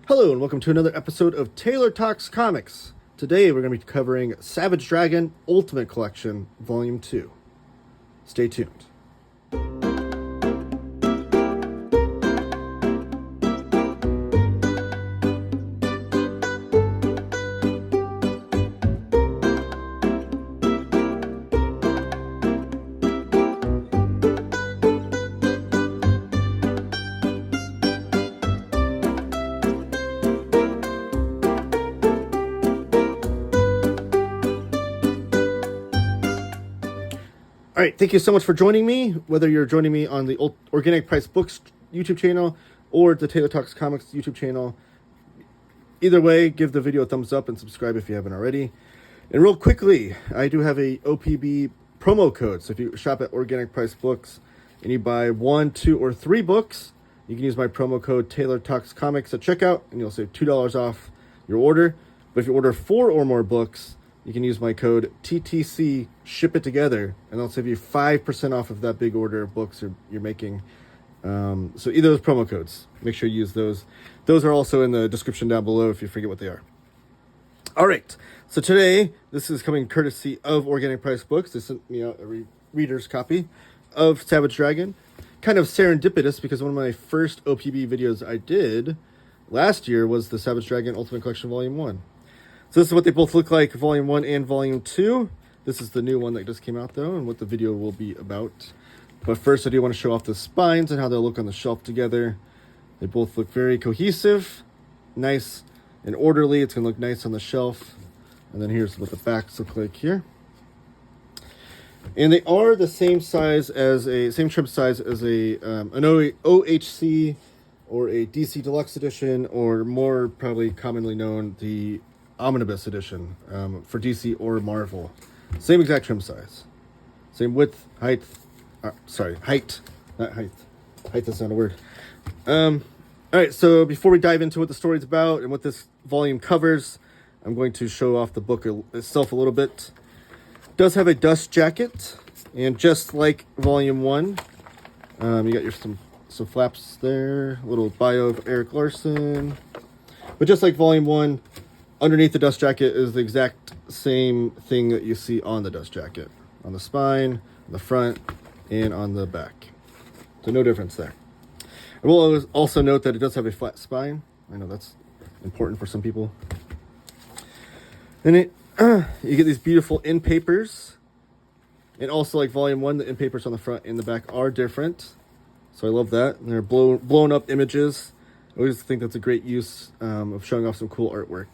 Hello and welcome to another episode of Taylor Talks Comics. Today we're going to be covering Savage Dragon Ultimate Collection Volume 2. Stay tuned. All right, thank you so much for joining me, whether you're joining me on the Organic Price Books YouTube channel or the Taylor Talks Comics YouTube channel. Either way, give the video a thumbs up and subscribe if you haven't already. And real quickly, I do have a OPB promo code. So if you shop at Organic Price Books and you buy 1, 2, or 3 books, you can use my promo code Taylor Talks Comics at checkout and you'll save $2 off your order. But if you order 4 or more books, you can use my code TTC Ship It Together, and I'll save you 5% off of that big order of books you're making. So either of those promo codes, make sure you use those. Those are also in the description down below if you forget what they are. All right, so today, this is coming courtesy of Organic Price Books. They sent me out a reader's copy of Savage Dragon. Kind of serendipitous because one of my first OPB videos I did last year was the Savage Dragon Ultimate Collection Volume 1. So this is what they both look like, Volume 1 and Volume 2. This is the new one that just came out, though, and what the video will be about. But first, I do want to show off the spines and how they'll look on the shelf together. They both look very cohesive, nice and orderly. It's going to look nice on the shelf. And then here's what the backs look like here. And they are the same size as same trim size as an OHC or a DC Deluxe Edition, or more probably commonly known, the Omnibus Edition for DC or Marvel. Same exact trim size. Same width, height. Height, not height. Height is not a word. All right, so before we dive into what the story's about and what this volume covers, I'm going to show off the book itself a little bit. It does have a dust jacket, and just like Volume 1, you got some flaps there, a little bio of Erik Larsen. But just like Volume 1, underneath the dust jacket is the exact same thing that you see on the dust jacket. On the spine, on the front, and on the back. So no difference there. I will also note that it does have a flat spine. I know that's important for some people. Then you get these beautiful end papers. And also like Volume 1, the end papers on the front and the back are different. So I love that. And they're blown up images. I always think that's a great use of showing off some cool artwork.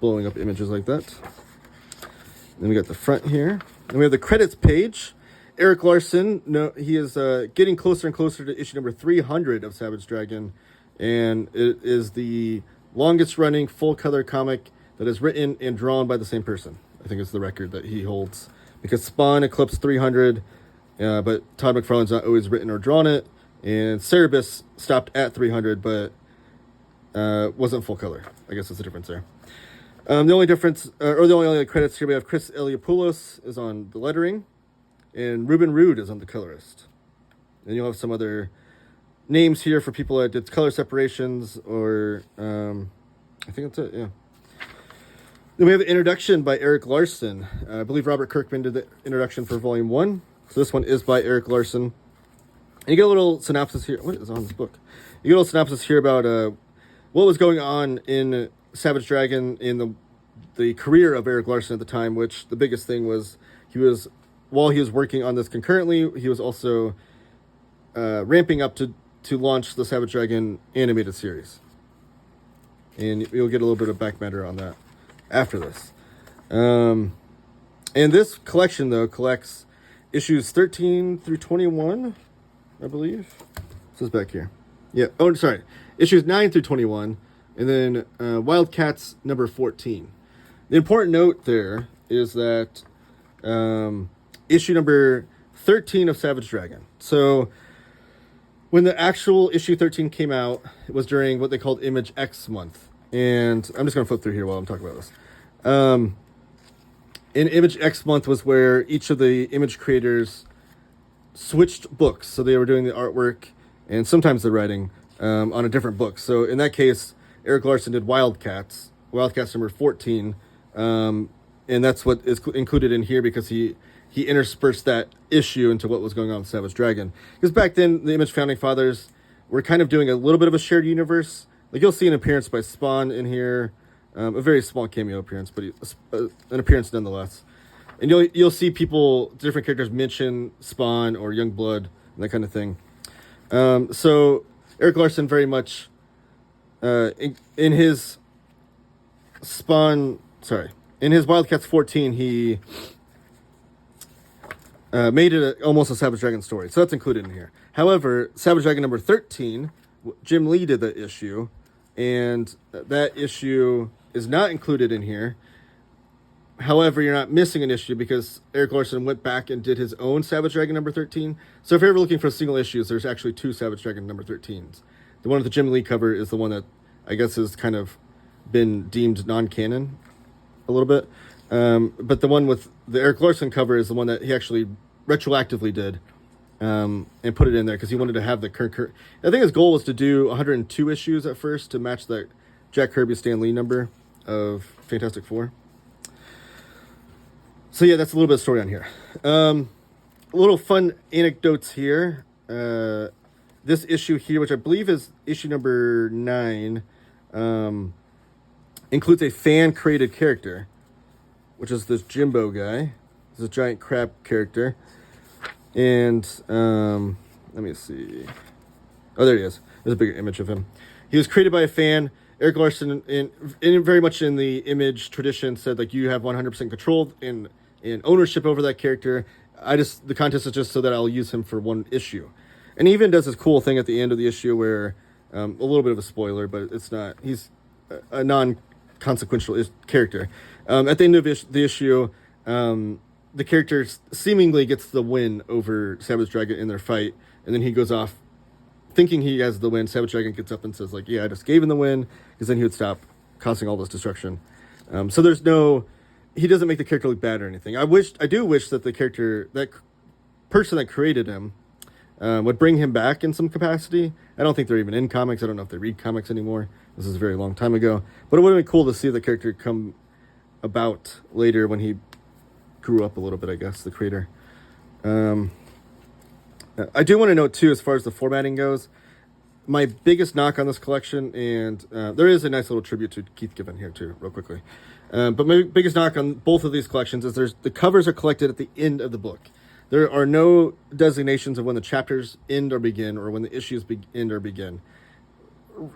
Blowing up images like that. Then we got the front here. Then we have the credits page. Erik Larsen, he is getting closer and closer to issue number 300 of Savage Dragon. And it is the longest running full color comic that is written and drawn by the same person. I think it's the record that he holds. Because Spawn eclipsed 300, but Todd McFarlane's not always written or drawn it. And Cerebus stopped at 300, but wasn't full color. I guess that's the difference there. The only difference, or the only credits here, we have Chris Eliopoulos is on the lettering, and Ruben Rude is on the colorist. And you'll have some other names here for people that did color separations, or I think that's it, yeah. Then we have an introduction by Erik Larsen. I believe Robert Kirkman did the introduction for Volume 1. So this one is by Erik Larsen. And you get a little synopsis here. What is on this book? You get a little synopsis here about what was going on in Savage Dragon in the career of Erik Larsen at the time, which the biggest thing was while he was working on this concurrently, he was also ramping up to launch the Savage Dragon animated series. And you'll get a little bit of back matter on that after this. And this collection, though, collects issues 13 through 21, I believe. It says back here. Yeah, oh, sorry. Issues 9 through 21. And then Wildcats number 14. The important note there is that issue number 13 of Savage Dragon. So when the actual issue 13 came out, it was during what they called Image X month. And I'm just going to flip through here while I'm talking about this. In Image X month was where each of the image creators switched books. So they were doing the artwork and sometimes the writing on a different book. So in that case, Erik Larsen did Wildcats number 14, and that's what is included in here because he interspersed that issue into what was going on with Savage Dragon. Because back then, the Image Founding Fathers were kind of doing a little bit of a shared universe. Like, you'll see an appearance by Spawn in here, a very small cameo appearance, but an appearance nonetheless. And you'll see different characters mention Spawn or Youngblood and that kind of thing. So Erik Larsen very much in his Wildcats 14, he made it almost a Savage Dragon story. So that's included in here. However, Savage Dragon number 13, Jim Lee did that issue, and that issue is not included in here. However, you're not missing an issue because Erik Larsen went back and did his own Savage Dragon number 13. So if you're ever looking for single issues, there's actually 2 Savage Dragon number 13s. The one with the Jim Lee cover is the one that I guess has kind of been deemed non-canon a little bit. But the one with the Erik Larsen cover is the one that he actually retroactively did and put it in there because he wanted to have the current. I think his goal was to do 102 issues at first to match that Jack Kirby Stan Lee number of Fantastic Four. So yeah, that's a little bit of story on here. A little fun anecdotes here. This issue here, which I believe is issue number 9, includes a fan-created character, which is this Jimbo guy. This is a giant crab character. And let me see. Oh, there he is. There's a bigger image of him. He was created by a fan. Erik Larsen, in very much in the Image tradition, said like you have 100% control in ownership over that character. The contest is just so that I'll use him for one issue. And he even does this cool thing at the end of the issue where a little bit of a spoiler, but it's not. He's a non-consequential character. At the end of the issue, the character seemingly gets the win over Savage Dragon in their fight, and then he goes off thinking he has the win. Savage Dragon gets up and says like, "Yeah, I just gave him the win," because then he would stop causing all this destruction. So there's no. He doesn't make the character look bad or anything. I do wish that the character, that person that created him, would bring him back in some capacity. I don't think they're even in comics. I don't know if they read comics anymore. This is a very long time ago. But it would have been cool to see the character come about later when he grew up a little bit, I guess, the creator. I do want to note, too, as far as the formatting goes, my biggest knock on this collection, and there is a nice little tribute to Keith Giffen here, too, real quickly. But my biggest knock on both of these collections is the covers are collected at the end of the book. There are no designations of when the chapters end or begin or when the issues end or begin.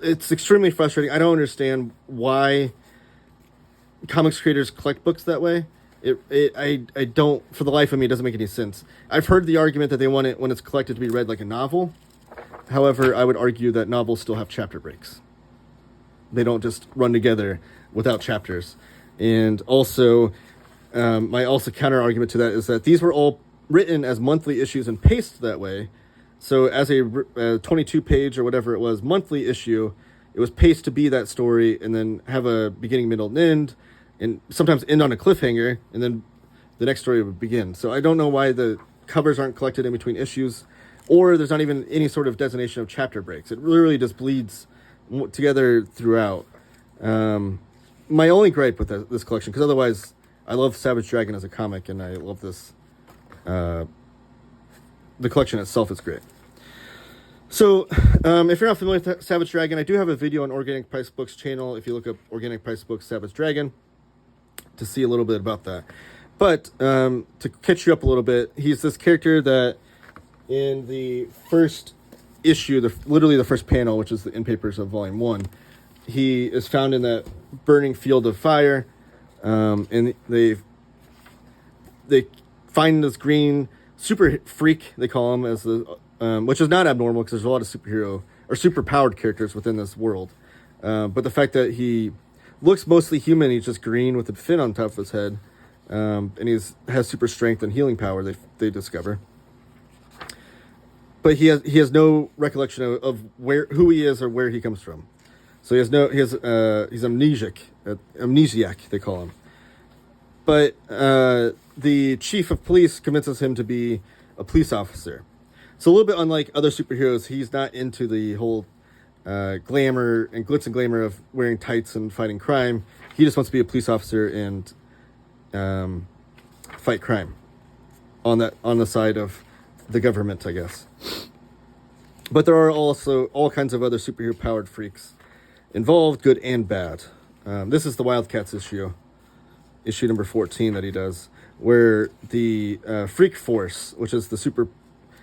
It's extremely frustrating. I don't understand why comics creators collect books that way. I don't, for the life of me, it doesn't make any sense. I've heard the argument that they want it when it's collected to be read like a novel. However, I would argue that novels still have chapter breaks. They don't just run together without chapters. And also, my counter argument to that is that these were all written as monthly issues and paced that way. So as a 22-page or whatever it was monthly issue, it was paced to be that story and then have a beginning, middle, and end, and sometimes end on a cliffhanger, and then the next story would begin. So I don't know why the covers aren't collected in between issues, or there's not even any sort of designation of chapter breaks. It literally just bleeds together throughout. My only gripe with this collection, because otherwise I love Savage Dragon as a comic, and I love this. The collection itself is great. So, if you're not familiar with Savage Dragon, I do have a video on Organic Price Books channel. If you look up Organic Price Books Savage Dragon, to see a little bit about that. But to catch you up a little bit, he's this character that in the first issue, literally the first panel, which is the in papers of Volume 1, he is found in that burning field of fire, and they find this green super freak, they call him, as the which is not abnormal because there's a lot of superhero or superpowered characters within this world. But the fact that he looks mostly human, he's just green with a fin on top of his head, and has super strength and healing power. They discover, but he has no recollection of who he is or where he comes from. So he's amnesiac they call him. But the chief of police convinces him to be a police officer. So a little bit unlike other superheroes, he's not into the whole glamour and glitz and glamour of wearing tights and fighting crime. He just wants to be a police officer and fight crime on the side of the government, I guess. But there are also all kinds of other superhero powered freaks involved, good and bad. This is the Wildcats issue number 14 that he does, where the Freak Force, which is the super,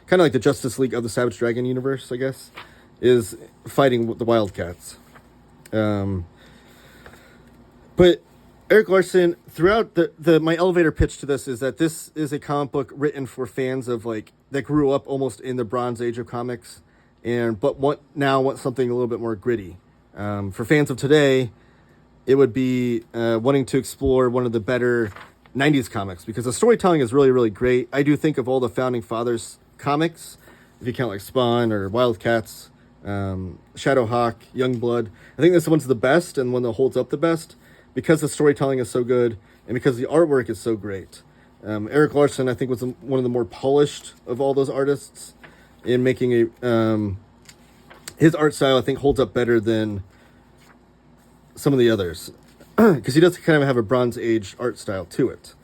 kind of like the Justice League of the Savage Dragon universe, I guess, is fighting the Wildcats. But Erik Larsen, throughout my elevator pitch to this is that this is a comic book written for fans of like that grew up almost in the Bronze Age of comics, but want something a little bit more gritty. For fans of today, it would be wanting to explore one of the better 90s comics, because the storytelling is really, really great. I do think of all the Founding Fathers comics, if you count like Spawn or Wildcats, Shadowhawk, Youngblood, I think this one's the best and one that holds up the best because the storytelling is so good and because the artwork is so great. Erik Larsen, I think, was one of the more polished of all those artists in making his art style, I think, holds up better than some of the others, because he does kind of have a Bronze Age art style to it,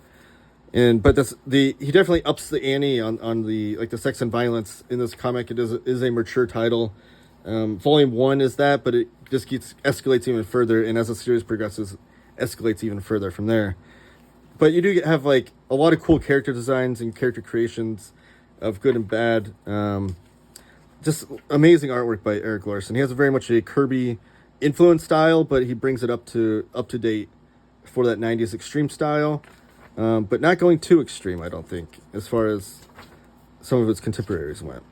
but he definitely ups the ante on the like the sex and violence in this comic. It is a mature title. Volume 1 is that, but it just escalates even further, and as the series progresses, escalates even further from there. But you do have like a lot of cool character designs and character creations of good and bad. Just amazing artwork by Erik Larsen. He has very much a Kirby influence style, but he brings it up to date for that 90s extreme style, but not going too extreme, I don't think, as far as some of its contemporaries went.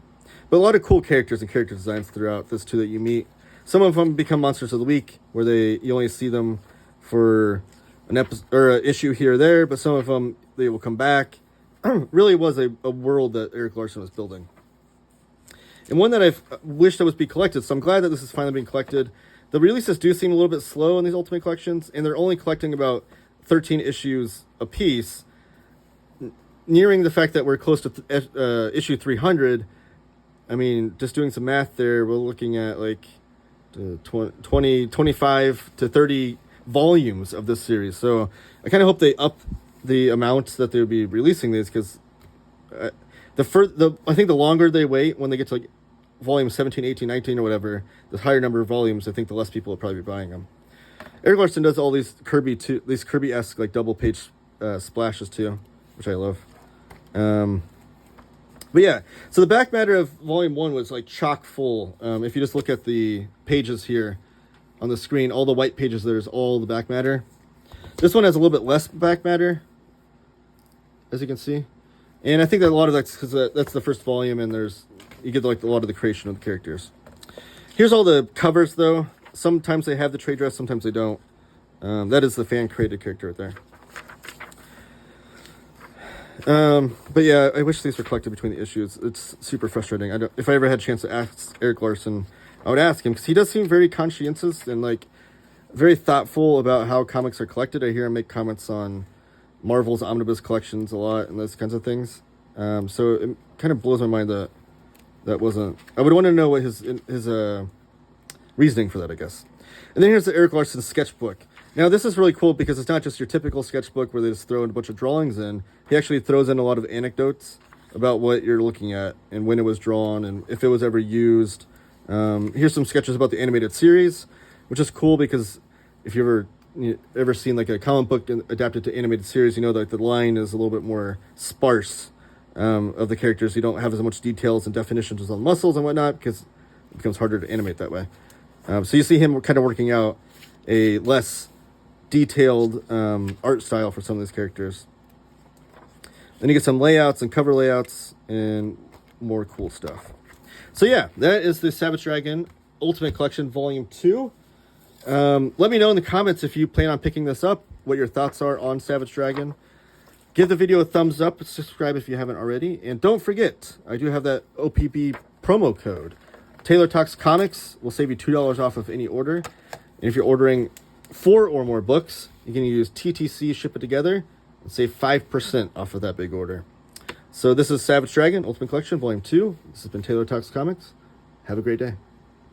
But a lot of cool characters and character designs throughout this too that you meet. Some of them become monsters of the week, where you only see them for an episode or an issue here or there, but some of them they will come back. Really was a world that Erik Larsen was building, and one that I've wished that was be collected. So I'm glad that this is finally being collected. The releases do seem a little bit slow in these Ultimate Collections, and they're only collecting about 13 issues a piece, nearing the fact that we're close to issue 300. I mean, just doing some math there, we're looking at like 25 to 30 volumes of this series. So I kind of hope they up the amount that they would be releasing these, because I think the longer they wait, when they get to like volume 17, 18, 19 or whatever, the higher number of volumes, I think the less people will probably be buying them. Erik Larsen does all these Kirby-esque like double page splashes too, which I love. But yeah, so the back matter of volume 1 was like chock full. If you just look at the pages here on the screen, all the white pages, there's all the back matter. This one has a little bit less back matter, as you can see. And I think that a lot of that's because that's the first volume, and you get like a lot of the creation of the characters. Here's all the covers, though. Sometimes they have the trade dress, sometimes they don't. That is the fan-created character right there. But yeah, I wish these were collected between the issues. It's super frustrating. If I ever had a chance to ask Erik Larsen, I would ask him, because he does seem very conscientious and like very thoughtful about how comics are collected. I hear him make comments on Marvel's omnibus collections a lot and those kinds of things. So it kind of blows my mind that wasn't. I would want to know what his reasoning for that, I guess. And then here's the Erik Larsen sketchbook. Now this is really cool because it's not just your typical sketchbook where they just throw in a bunch of drawings in. He actually throws in a lot of anecdotes about what you're looking at and when it was drawn and if it was ever used. Here's some sketches about the animated series, which is cool because if you ever seen like a comic book adapted to animated series, you know that the line is a little bit more sparse of the characters. You don't have as much details and definitions on muscles and whatnot because it becomes harder to animate that way. So you see him kind of working out a less detailed art style for some of these characters. Then you get some layouts and cover layouts and more cool stuff. So yeah, that is the Savage Dragon Ultimate Collection Volume 2. Let me know in the comments if you plan on picking this up, what your thoughts are on Savage Dragon. Give the video a thumbs up, subscribe if you haven't already, and don't forget, I do have that OPB promo code. Taylor Talks Comics will save you $2 off of any order. And if you're ordering 4 or more books, you can use TTC, ship it together, and save 5% off of that big order. So this is Savage Dragon Ultimate Collection Volume 2. This has been Taylor Talks Comics. Have a great day.